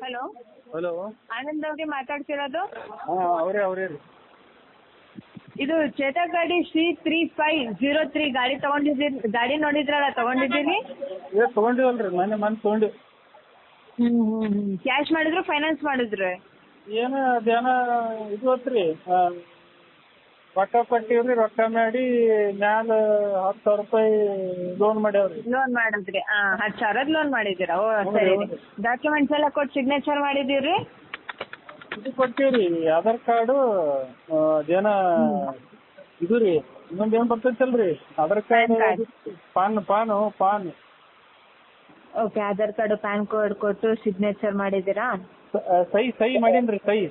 Hello, hello. Anand ಅವ್ರಿಗೆ ಮಾತಾಡ್ತಿರೋದು? ಹಾಂ ಅವರೇ ರೀ. ಇದು ಚೇತಕ್ ಗಾಡಿ C3503 ಗಾಡಿ ತಗೊಂಡಿದ್ದೀರಿ, ಗಾಡಿ ನೋಡಿದ್ರಲ್ಲ, ತಗೊಂಡಿದ್ದೀರಿ? ತೊಗೊಂಡಿವಲ್ರಿ, ಮೊನ್ನೆ ತೊಗೊಂಡಿವಿ. ಕ್ಯಾಶ್ ಮಾಡಿದ್ರು ಫೈನಾನ್ಸ್ ಮಾಡಿದ್ರು? ಏನು ಅದೇನೋ ಇದು ಹೊತ್ರಿ, ರೊಕ್ಕ ಕೊಟ್ಟಿವ್ರಿ, ರೊಕ್ಕ ಮಾಡಿ ಮ್ಯಾಲ 10,000 ರೂಪಾಯಿ ಲೋನ್ ಮಾಡ್ಯಾವ್ರಿ. ಲೋನ್ ಮಾಡಿದ್ರಿ? 10,000 ಲೋನ್ ಮಾಡಿದ್ದೀರಾ? ಓ ಹ್ಞೂ ಸರಿ. ಹ್ಞೂ ರೀ. ಡಾಕ್ಯುಮೆಂಟ್ಸ್ ಎಲ್ಲ ಕೊಟ್ಟು ಸಿಗ್ನೇಚರ್ ಮಾಡಿದ್ದೀರಿ? ಇದು ಕೊಟ್ಟಿವ್ರಿ, ಆಧಾರ್ ಕಾರ್ಡು, ಅದೇನ ಇದು ರೀ, ಇನ್ನೊಂದು ಏನು ಬರ್ತೈತಲ್ರಿ, Aadhaar card, PAN. Okay, Aadhaar card, PAN card ಕೊಟ್ಟು ಸಿಗ್ನೇಚರ್ ಮಾಡಿದ್ದೀರಾ? ಸಹಿ ಮಾಡೀನಿ ಸಹಿ.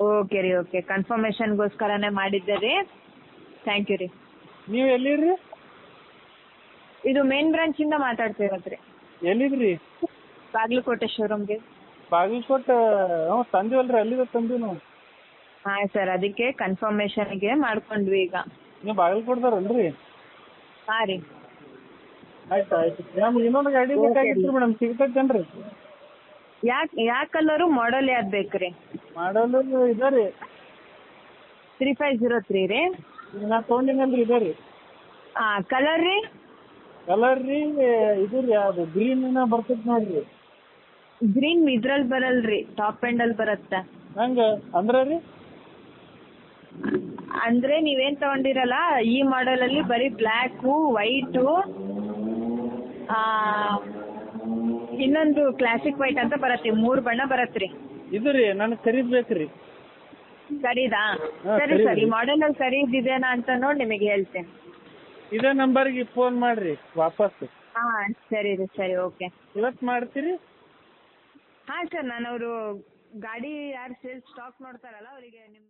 ಓಕೆ ರೀ, ಓಕೆ. ಕನ್ಫರ್ಮೇಷನ್ಗೋಸ್ಕರನೇ ಮಾಡಿದ್ದೀರಿ. ಥ್ಯಾಂಕ್ ಯು ರೀ. ನೀವು ಎಲ್ಲಿರಿ? ಇದು ಮೇನ್ ಬ್ರಾಂಚಿಂದ ಮಾತಾಡ್ತಿರೋದು ರೀ. ಎಲ್ಲಿದ್ರಿ? ಬಾಗಲಕೋಟೆ ಶೋರೂಮ್ಗೆ. ಬಾಗಲಕೋಟೆ ತಂದಿವಲ್ರಿ, ಅಲ್ಲಿಗೆ ತಂದೀವಿ ನಾವು. ಹಾಂ ಸರ್, ಅದಕ್ಕೆ ಕನ್ಫರ್ಮೇಷನ್ಗೆ ಮಾಡ್ಕೊಂಡ್ವಿ ಈಗ. ನೀವು ಬಾಗಲಕೋಟದವ್ರಲ್ರಿ? ಹಾಂ ರೀ. ಆಯ್ತು. ನಮ್ಗೆ ಇನ್ನೊಂದು ಗಾಡಿ ಬೇಕಾಗಿತ್ತು ಮೇಡಮ್, ಸಿಗ್ತೈತೇನ್ರಿ? ಯಾವ ಕಲರು, ಮಾಡಲ್ ಯಾವ್ದು ಬೇಕು ರೀ? ಮಾಡಲು ಇದೆ ರೀ, 3503 ರೀ. ನಾ ತೊಗೊಂಡಿನಲ್ರಿ, ಇದೆ ರೀ. ಕಲರ್ ರೀ? ಕಲರ್ ರೀ ಇದು ರೀ, ಅದು ಗ್ರೀನ್ ಬರ್ತೈತಿ ನೋಡ್ರಿ. ಗ್ರೀನ್ ಇದ್ರಲ್ಲಿ ಬರಲ್ರಿ, ಟಾಪ್ ಎಂಡಲ್ಲಿ ಬರುತ್ತೆ. ಹಂಗೆ ಅಂದ್ರೆ ರೀ? ಅಂದರೆ ನೀವೇನು ತಗೊಂಡಿರಲ್ಲ, ಈ ಮಾಡಲಲ್ಲಿ ಬರೀ ಬ್ಲ್ಯಾಕು, ವೈಟು, ಇನ್ನೊಂದು ಕ್ಲಾಸಿಕ್ ವೈಟ್ ಅಂತ ಬರತ್ತೆ, 3 ಬಣ್ಣ ಬರತ್ತೆ ರೀ. ಇದು ರೀ, ನನಗೆ ಖರೀದ್ಬೇಕು ರೀ. ಖರೀದಾ? ಸರಿ ಸರ್, ಈ ಮಾಡೆಲಲ್ಲಿ ಖರೀದಿದೆನಾ ಅಂತ ನೋಡಿ ನಿಮಗೆ ಹೇಳ್ತೇನೆ. ಇದೇ ನಂಬರ್ಗೆ ಫೋನ್ ಮಾಡಿರಿ ವಾಪಸ್. ಹಾಂ ಸರಿ ರೀ, ಸರಿ, ಓಕೆ. ಇವತ್ತು ಮಾಡ್ತೀರಿ? ಹಾಂ ಸರ್, ನಾನು ಅವರು ಗಾಡಿ ಯಾರು ಸೇಲ್ಸ್ ಸ್ಟಾಕ್ ಮಾಡ್ತಾರಲ್ಲ ಅವರಿಗೆ ನಿಮ್ಮ